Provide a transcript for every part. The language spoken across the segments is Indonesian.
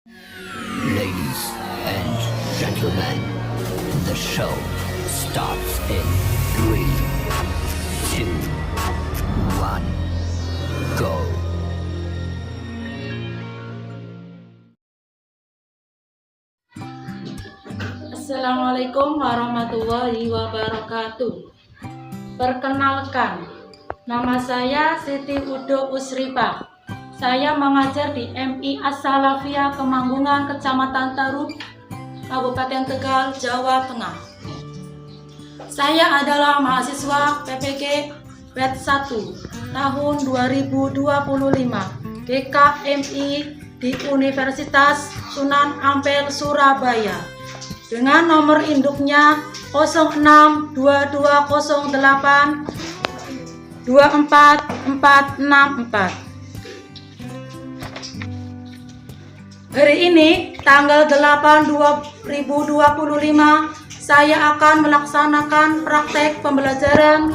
Ladies and gentlemen, the show starts in 3, 2, 1, go. Assalamualaikum warahmatullahi wabarakatuh. Perkenalkan, nama saya Siti Udo Usripa. Saya mengajar di MI As-Salafiyah Kemanggungan, Kecamatan Tarub, Kabupaten Tegal, Jawa Tengah. Saya adalah mahasiswa PPG Batch 1 tahun 2025 DKMI di Universitas Sunan Ampel, Surabaya, dengan nomor induknya 062208 24464. Hari ini, tanggal 8 2025, saya akan melaksanakan praktek pembelajaran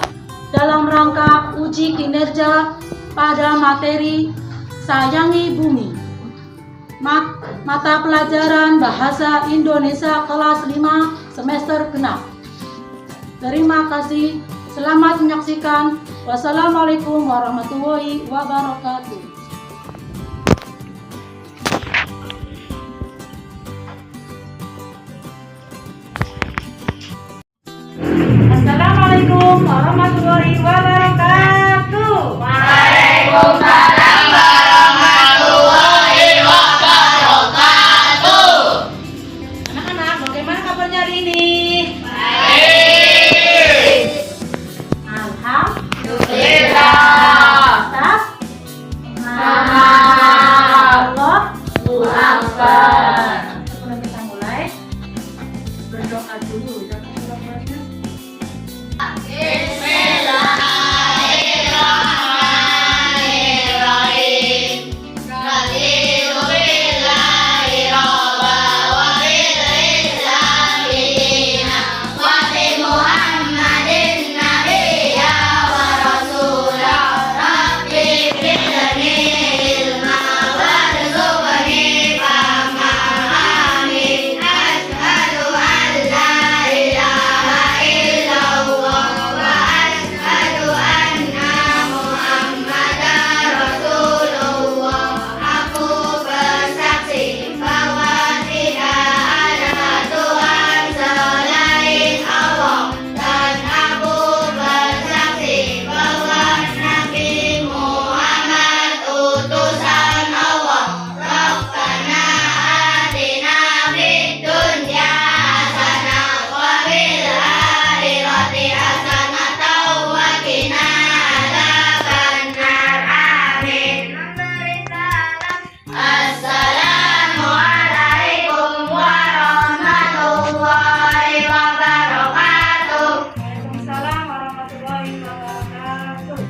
dalam rangka uji kinerja pada materi Sayangi Bumi. Mata pelajaran Bahasa Indonesia kelas 5 semester genap. Terima kasih. Selamat menyaksikan. Wassalamualaikum warahmatullahi wabarakatuh. Assalamualaikum warahmatullahi wabarakatuh. Waalaikumsalam warahmatullahi wabarakatuh. Anak-anak, bagaimana kabarnya hari ini? Baik. Alhamdulillah. Allahu Akbar. Sebelum kita mulai, berdoa dulu. Bismillahirrahmanirrahim. Alhamdulillahi rabbil alamin. Wa bi Muhammadin nabiyya wa rasula. Rabbi zidni ilma warzuqni fahma. Amin. Asyhadu an la ilaha illallah wa asyhadu anna Muhammadar Rasulullah. Aku bersaksi bahwa tidak ada Tuhan selain Allah, dan aku bersaksi bahwa Nabi Muhammad utusan Allah. Rabbana atina fid dunya hasanah wa fil akhirati hasanah wa qina adzabannar. Amin. Assalamualaikum warahmatullahi wabarakatuh. Waalaikumsalam warahmatullahi wabarakatuh.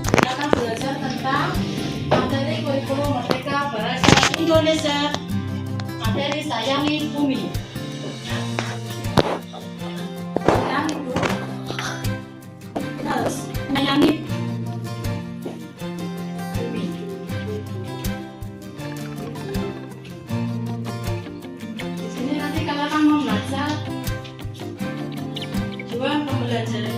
Kita akan belajar tentang materi kurikulum Merdeka Bahasa Indonesia, materi Sayangi Bumi. Sayangi Bumi. Kita harus menyayangi bumi. Di sini nanti kalian akan membaca tujuan pembelajaran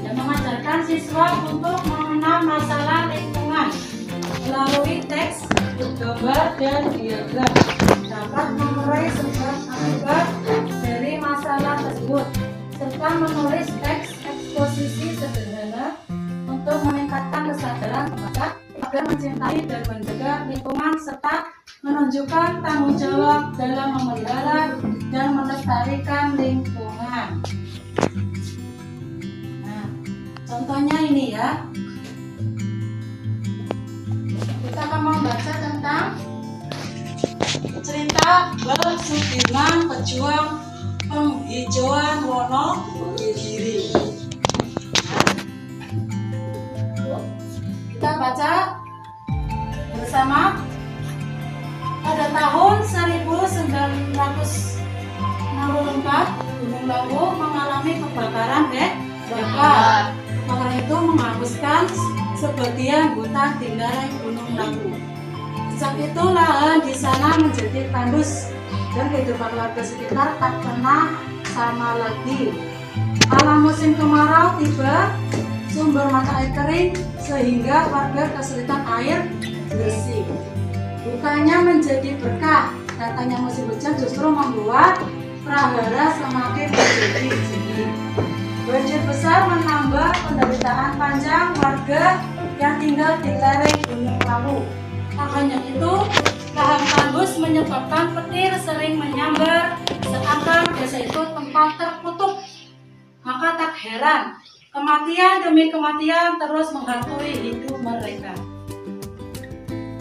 yang mengajarkan siswa untuk mengenal masalah lingkungan melalui teks, gambar, dan diagram, dapat mengurai sebab akibat dari masalah tersebut, serta menulis teks eksposisi sederhana untuk meningkatkan kesadaran pembaca agar mencintai dan menjaga lingkungan, serta menunjukkan tanggung jawab dalam memelihara dan melestarikan lingkungan. Nah, contohnya ini ya. Kita akan membaca tentang cerita Mbah Sudirman, pejuang penghijauan Wonogiri. Kita baca bersama. Pada tahun 1964, Gunung Lawu mengalami kebakaran hebat. Maka itu menghanguskan sebagian hutan di lereng Gunung Lawu. Saat itu lahan di sana menjadi tandus dan kehidupan warga sekitar tak pernah sama lagi. Kala musim kemarau tiba, sumber mata air kering sehingga warga kesulitan air bersih. Bukannya menjadi berkah, datangnya musim hujan justru membuat prahara semakin menjadi sedih. Banjir besar menambah penderitaan panjang warga yang tinggal di lereng Gunung Lawu. Tak hanya itu, lahan tandus menyebabkan petir sering menyambar seakan desa itu tempat terkutuk. Maka tak heran, kematian demi kematian terus menghantui hidup mereka.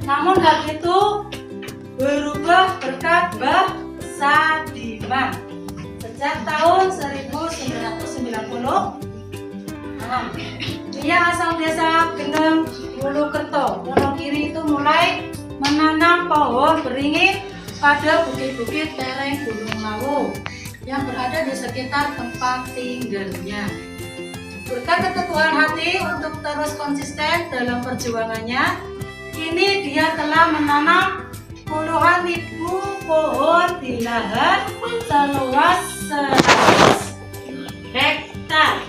Namun hal itu berubah berkat Mbah Sadiman. Sejak tahun 1990, dia asal desa Geneng Wulukerto, Wonogiri itu mulai menanam pohon beringin pada bukit-bukit lereng Gunung Lawu yang berada di sekitar tempat tinggalnya. Berkat keteguhan hati untuk terus konsisten dalam perjuangannya, kini dia telah menanam puluhan ribu pohon di lahan seluas 100 hektar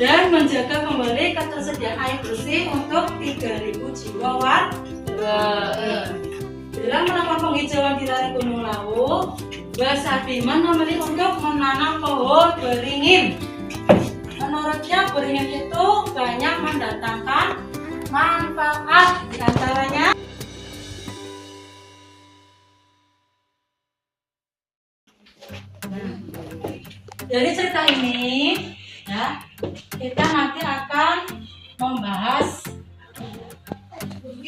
dan menjaga kembali ketersediaan air bersih untuk 3.000 jiwa warga. Dalam melakukan penghijauan di lereng Gunung Lawu, Mbah Sadiman memilih untuk menanam pohon beringin. Menurutnya beringin itu banyak mendatangkan manfaat, di antaranya dari cerita ini ya, kita nanti akan membahas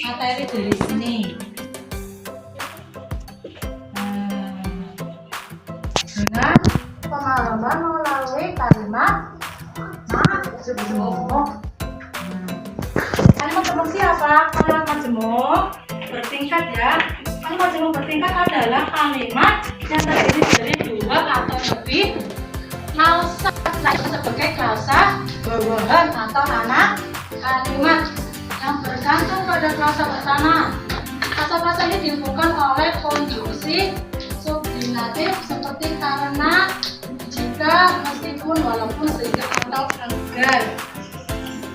materi dari sini. Dengan pengalaman melalui kalimat majemuk. Kalimat majemuk siapa? Kalimat majemuk bertingkat ya. Kalimat majemuk bertingkat adalah kalimat yang terdiri dari 2 atau lebih klausa, sebagai klausa bawahan atau anak kalimat yang bergantung pada klausa pertama. Klausa ini dihubungkan oleh konjungsi subordinatif seperti karena, jika, meskipun, walaupun, sehingga, atau enggan.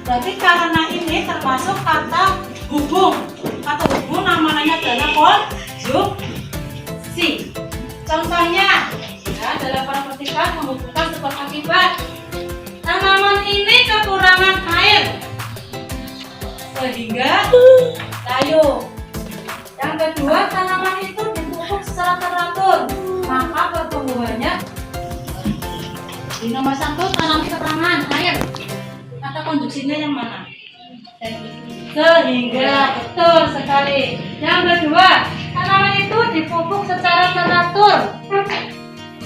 Berarti karena ini termasuk kata hubung. Kata hubung namanya adalah konjungsi. Contohnya, ya, dalam para petikan menghubungkan sebab akibat. Tanaman ini kekurangan air sehingga layu. Yang kedua, tanaman itu dipupuk secara teratur, maka pertumbuhannya. Di nomor 1, tanaman kekurangan air. Kata konjungsinya yang mana? Sehingga, betul sekali. Yang kedua, tanaman itu dipupuk secara teratur,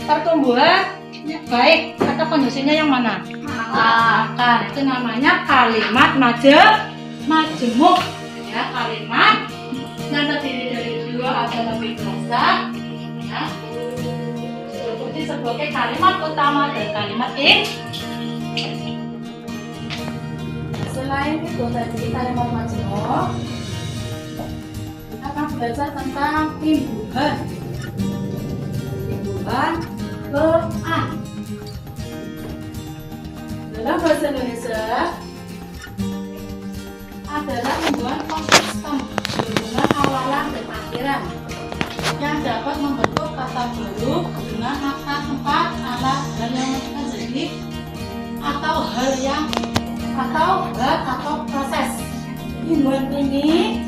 pertumbuhan baik. Kata konjungsinya yang mana? Akan. Itu namanya kalimat majemuk ya, kalimat yang terdiri dari 2 atau lebih klausa ya, seperti sebagai kalimat utama dan kalimat Selain itu tadi kalimat majemuk, kita akan belajar tentang imbuhan Quran. Dalam bahasa Indonesia adalah imbuhan konsisten berhubungan awalan dan akhiran yang dapat membentuk kata baru dengan makna tempat, alat, dan yang terjadi atau hal yang atau proses. Imbuhan ini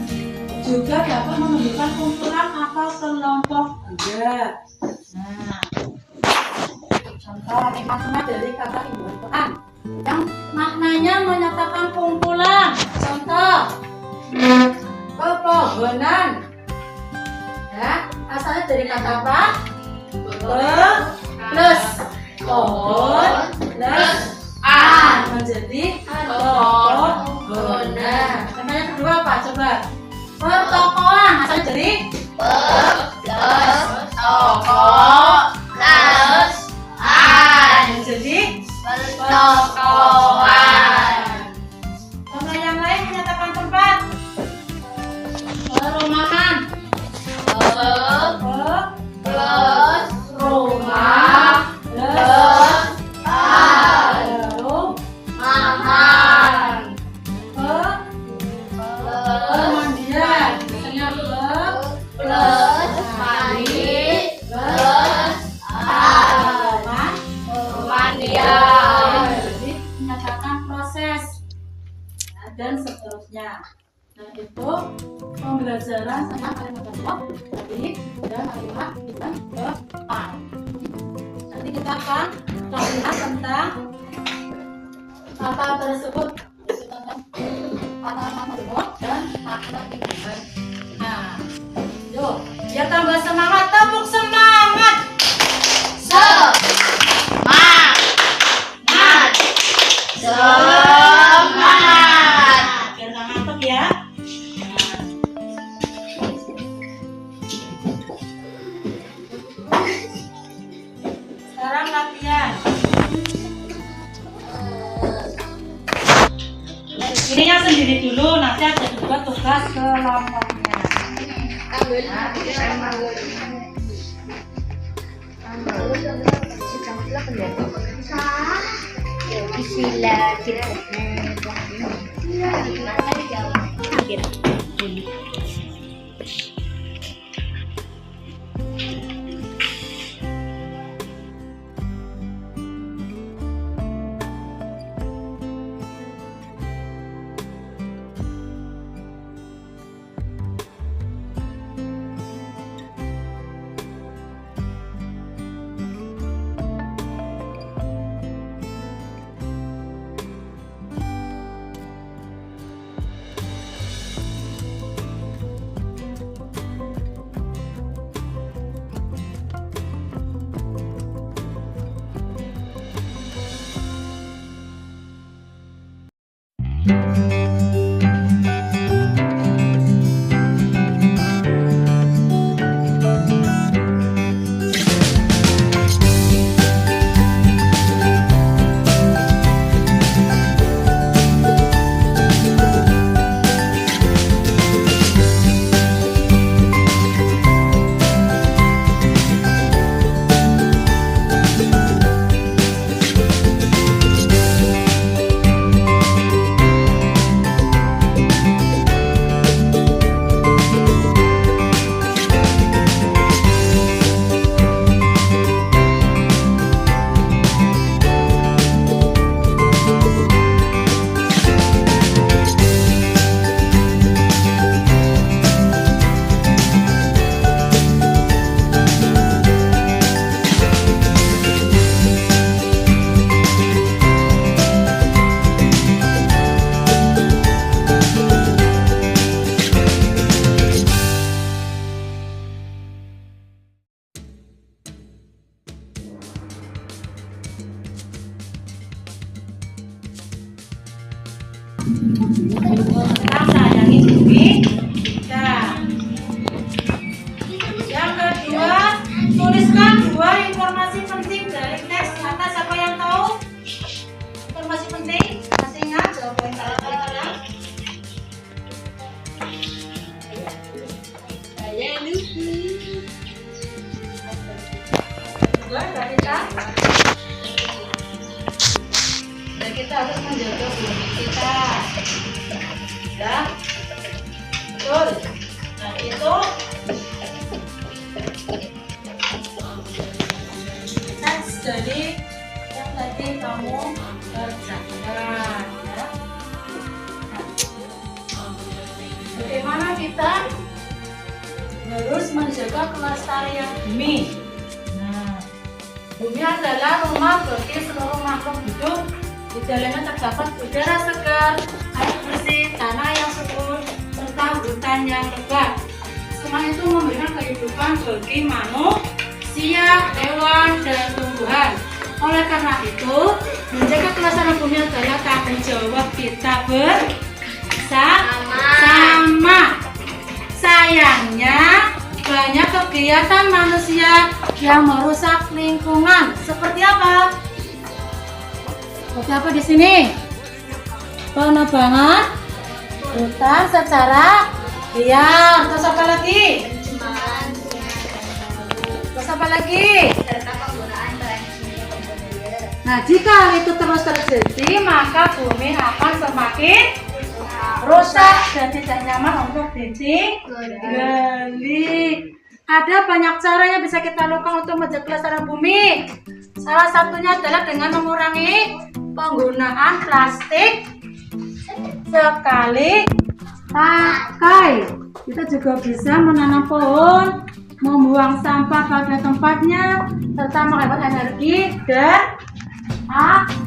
juga dapat menunjukkan kumpulan atau kelompok juga. Nah, contoh makna dari kata imbuhan Quran yang maknanya menyatakan kumpulan. Contoh, pepohonan ya, asalnya dari kata apa? Plus pohon plus an menjadi pepohonan. Contoh yang kedua apa? Coba. Pertokoan asalnya dari toko plus an menjadi pertokoan. Contoh yang lain menyatakan tempat. Perumahan berserang sama kalimat tadi dan kalimat bulan depan. Nanti kita akan melihat tentang kata tersebut, kata tersebut dan kata tinggal. Nah, yuk, biar tambah semangat, tepuk semangat. Semangat. Semangat. Biar nggak ngantuk ya. Sekarang latihan. Ininya sendiri dulu, nanti ada juga tugas kelompoknya. Sila kita. Sekarang sayangi bumi kita. Yang kedua, tuliskan 2 informasi penting dari teks atas. Siapa yang tahu informasi penting? Masih ingat jawaban kalian? Saya lupa. Dua dari kita. Dan kita harus menjaga bumi kita. Ya, betul. Nah itu teks dari yang tadi kamu kerjakan. Ya. Bagaimana kita harus menjaga kelestarian bumi? Nah, bumi adalah rumah bagi seluruh makhluk hidup. Di dalamnya terdapat udara segar, air bersih, tanah yang subur, serta hutan yang lebat. Semua itu memberikan kehidupan bagi manusia, hewan, dan tumbuhan. Oleh karena itu, menjaga kelestarian bumi adalah tanggung jawab kita bersama. Sayangnya, banyak kegiatan manusia yang merusak lingkungan. Seperti apa? Seperti apa di sini? Penebangan hutan secara liar. Terus apa lagi? Terus apa lagi? Nah, jika hal itu terus terjadi, maka bumi akan semakin rusak dan tidak nyaman untuk ditinggali. Ada banyak cara yang bisa kita lakukan untuk menjaga kelestarian bumi. Salah satunya adalah dengan mengurangi penggunaan plastik sekali pakai. Kita juga bisa menanam pohon, membuang sampah pada tempatnya, serta menghemat energi dan air.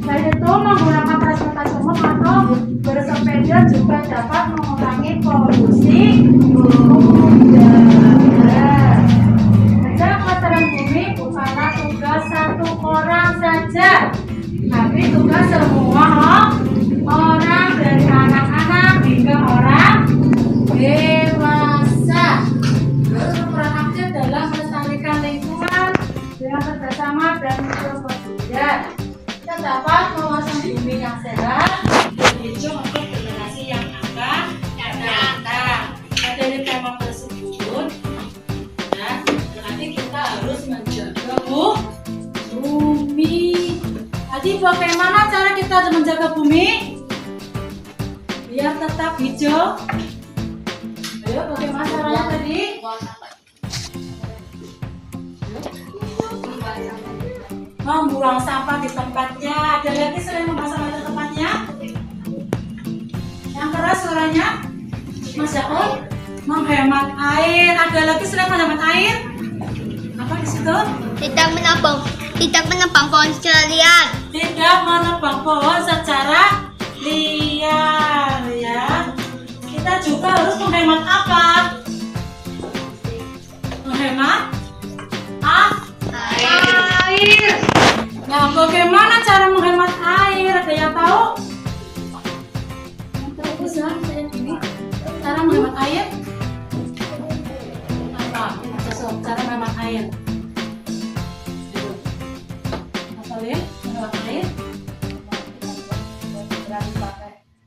Selain itu, menggunakan transportasi umum atau bersepeda juga dapat mengurangi polusi udara. Menjaga kelestarian bumi bukanlah tugas satu orang saja, tapi tugas semua orang, dari anak-anak hingga orang dewasa. Harus berperan aktif dalam melestarikan lingkungan dengan kerjasama dan berperan. Kita dapat menguasai bumi yang sehat dan hijau untuk generasi yang akan datang. Dari tema tersebut, ya, berarti kita harus menjaga bumi. Jadi bagaimana cara kita menjaga bumi biar tetap hijau? Ayo, bagaimana caranya tadi? Membuang sampah di tempatnya. Ada lagi selain membuang sampah di tempatnya? Yang keras suaranya? Mas Yakub? Menghemat air. Ada lagi selain menghemat air? Apa di situ? Tidak menebang pohon secara liar. Tidak menebang pohon secara liar, ya. Kita juga harus menghemat apa? Menghemat air. Nah, bagaimana cara menghemat air? Ada yang tahu? Bisa saya ini cara menghemat air? Apa? Cara menghemat air. Apa ya? Menghemat air?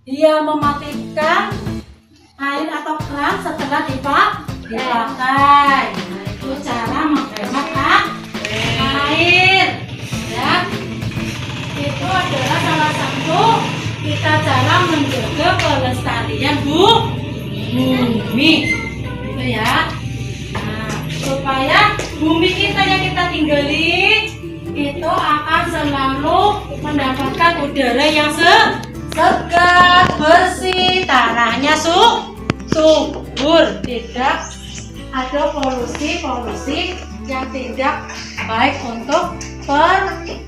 Dia mematikan air atau keran setelah dipakai. Nah, itu cara menghemat air. Ya, itu adalah salah satu kita cara menjaga kelestarian bumi, gitu ya. Nah, supaya bumi kita yang kita tinggali itu akan selalu mendapatkan udara yang segar, bersih, tanahnya subur, tidak ada polusi yang tidak baik untuk pernapasan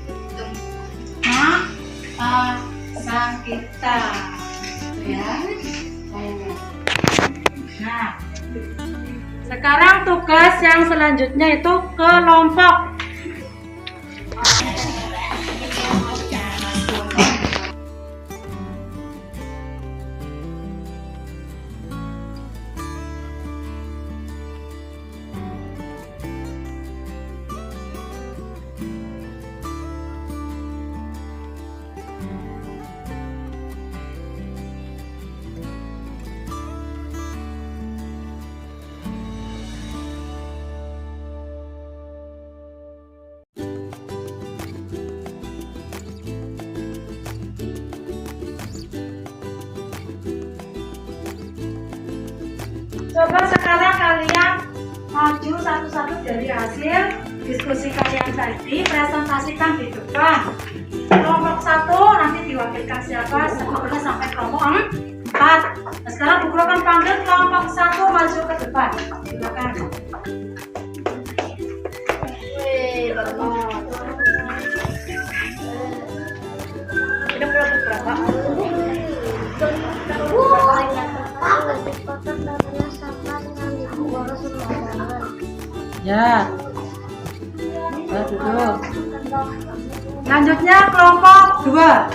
kita, ya. Nah, sekarang tugas yang selanjutnya itu kelompok. Coba sekarang kalian maju satu-satu dari hasil diskusi kalian tadi, presentasikan di depan. Kelompok 1 nanti diwakilkan siapa? Semuanya sampai kelompok 4. Nah, sekarang Bu Guru akan panggil kelompok 1 maju ke depan. Silakan. Ya, duduk. Lanjutnya kelompok 2.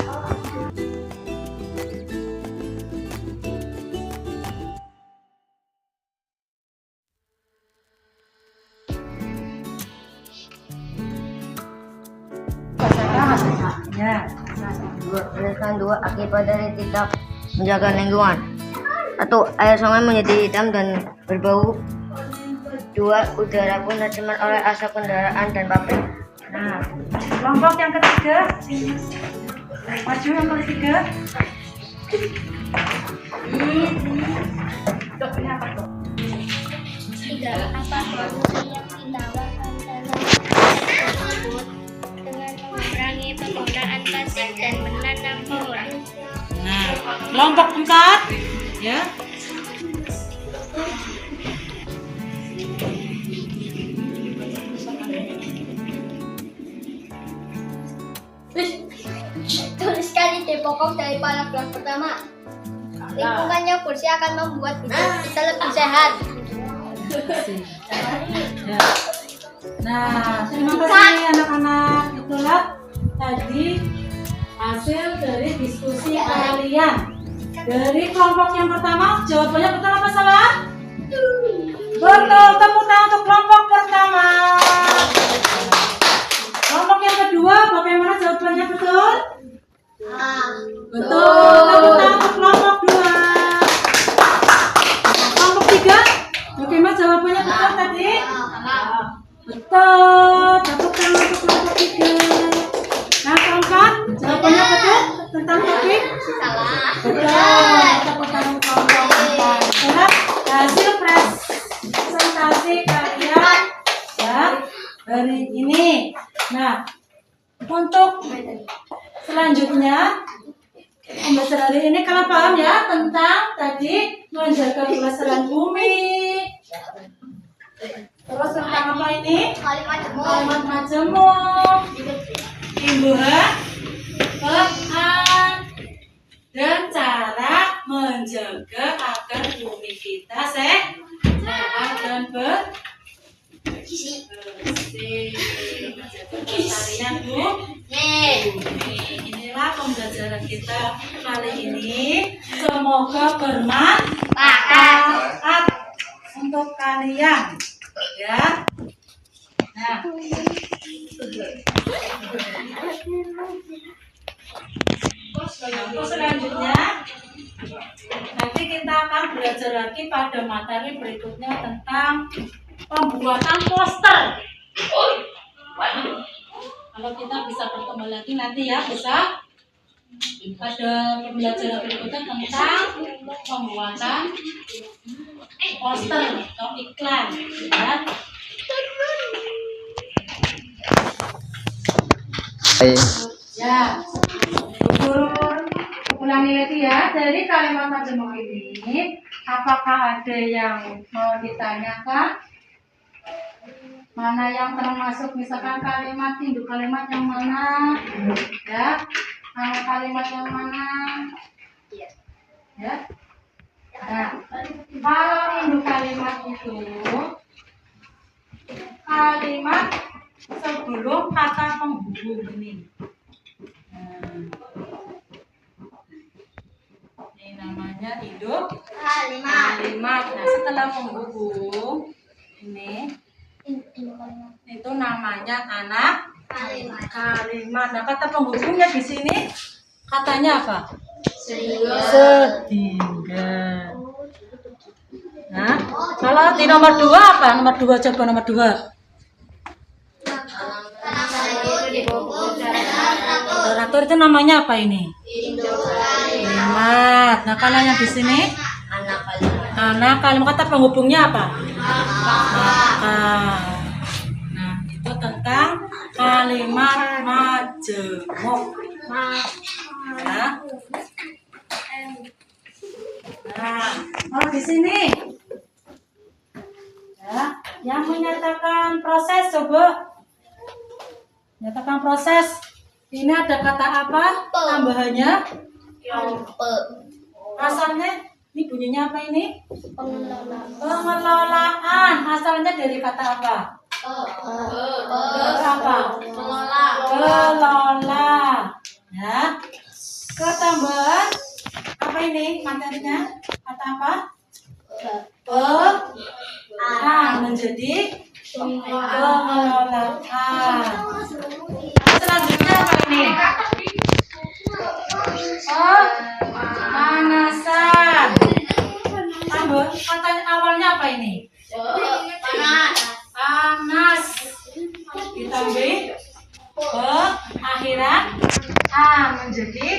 Ya. Penjelasan 2 akibat dari tidak menjaga lingkungan. 1. Air sungai menjadi hitam dan berbau. 2. Udara pun tercemar oleh asap kendaraan dan pabrik. Nah, kelompok yang ketiga, maju yang ketiga. Dok, ini apa dok? Tidak apa solusi yang ditawarkan dalam tersebut dengan mengurangi penggunaan plastik dan menanam pohon. Nah, Kelompok 4 ya. Tuliskan ide pokok dari paragraf pertama. Lingkungannya bersih akan membuat hidup kita lebih sehat. Ya. Nah, terima kasih anak-anak. Itulah tadi hasil dari diskusi kalian. Dari kelompok yang pertama, jawabannya betul apa salah? Betul, tepuk tangan untuk kelompok pertama. Kelompok yang kedua, bagaimana jawabannya betul? Betul, tepuk tangan untuk kelompok 2. Kelompok 3, bagaimana jawabannya betul tadi? Betul, tepuk tangan untuk kelompok 3. Nah, keempat, jawabannya betul tentang topik? Salah. Betul, tepuk tangan untuk kelompok 4. Itulah hasil presentasi kalian ya hari ini. Nah, untuk selanjutnya pembelajaran hari ini kalian paham ya tentang tadi menjaga kelestarian bumi. Terus tentang apa ini? Kalimat majemuk, imbuhan, peran, dan cara menjaga agar bumi kita sehat dan bersih. Menjaga kelestarian bumi. Inilah pembelajaran kita kali ini. Semoga bermanfaat untuk kalian. Ya. Nah. Untuk selanjutnya nanti kita akan belajar lagi pada materi berikutnya tentang pembuatan poster. Kalau kita bisa bertemu lagi nanti ya, bisa pada pembelajaran berikutnya tentang pembuatan poster atau iklan ya. Ya, guru ulangi lagi ya. Dari kalimat majemuk ini, apakah ada yang mau ditanyakan? Mana yang termasuk misalkan kalimat induk kalimat yang mana? Ya, mana kalimat yang mana? Ya. Nah, kalau induk kalimat itu kalimat sebelum kata penghubung ini. Ini namanya induk kalimat. Nah, setelah penghubung ini itu namanya anak kalimat. Nah, kata penghubungnya di sini katanya apa? Sehingga. Nah, kalau di nomor 2 apa? Nomor 2 coba nomor 2. Moderator itu namanya apa ini? Kalimat. Nah, kalau yang di sini anak kalimat. Kata penghubungnya apa? Nah, itu tentang kalimat majemuk. Ya. Nah, kalau di sini ya, yang menyatakan proses coba. Nyatakan proses. Ini ada kata apa? Tambahannya? Asalnya ini bunyinya apa ini? Pengelolaan. Asalnya dari kata apa? Apa? Kelola. Ya. Ketambahan apa ini materinya? Kata apa? Menjadi pengelolaan. Selanjutnya apa ini? Pemanasan. Tambah katanya awalnya apa ini? Panas. Ditambah akhiran menjadi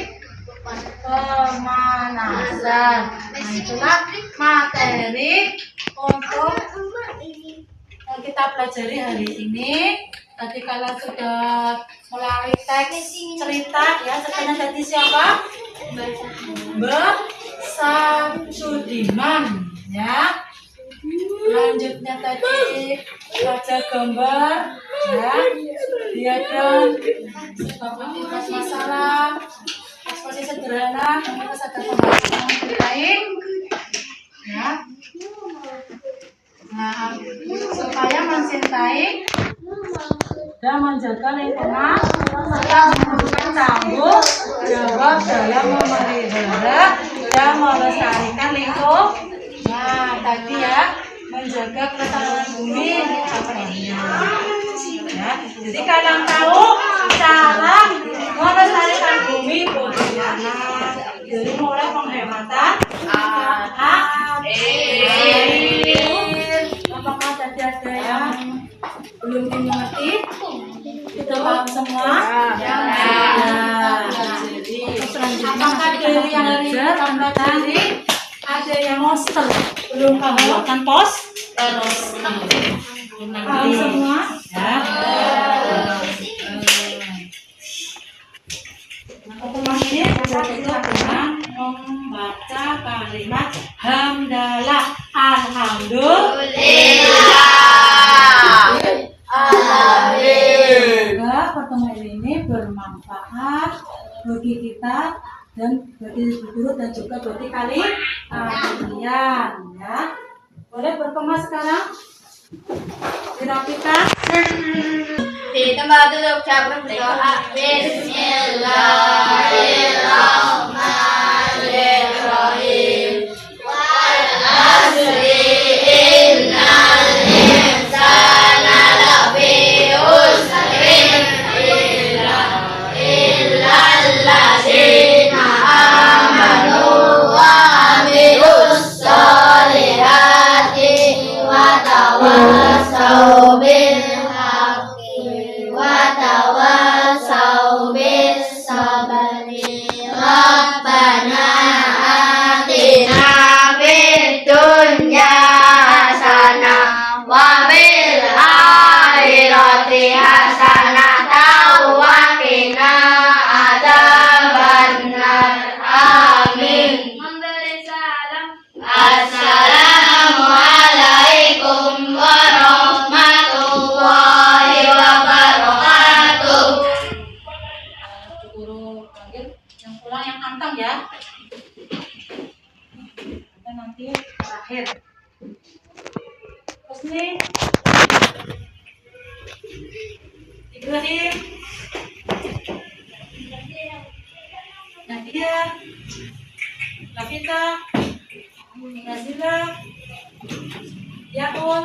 pemanasan. Nah, itulah materi untuk yang kita pelajari hari ini. Tadi kalian sudah melalui teks cerita ya, ceritanya tadi siapa? bersamsudiman ya. Selanjutnya tadi baca gambar ya, diagram seperti masalah ekspresi sederhana yang kesadaran pembahasan yang baik ya. Nah, supaya mencintai dan menjaga lingkungan serta memberikan tanggung jawab dalam memelihara dan melestarikan lingkungan. Nah, tadi ya, menjaga kelestarian bumi contohnya. Ya, jadi kalian tahu cara melestarikan bumi bagaimana? Jadi mulai penghematan air. Apakah tadi ada yang belum dimengerti? Sudah paham semua? Ya. Jadi apakah dari yang hari tadi ada yang monster belum paham kan pos? Paham semua? Ya. Nah, ini kita tutup dengan membaca kalimat hamdalah, alhamdulillah. Semoga pertemuan ini bermanfaat bagi kita dan bagi guru dan juga bagi kalian ya. Boleh berkemas sekarang? Dirapikan. Di tempat duduk cabut berdoa. Bismillahirrahmanirrahim. Wal asri innal insana lafi khusrin illal ladzina amanu wa amilus solihati wa tawassaw bil haqqi wa tawassaw bis sabri. Rabbana atina fid dunya hasanah wa fil akhirati hasanah wa qina adzabannar. Amin. Memberi salam. Assalamualaikum warahmatullahi wabarakatuh. Guru panggil yang pulang yang anteng ya. Kita nanti terakhir. Terus nih Ibrahim, Nadia, Lavita, Nazila, Yaul,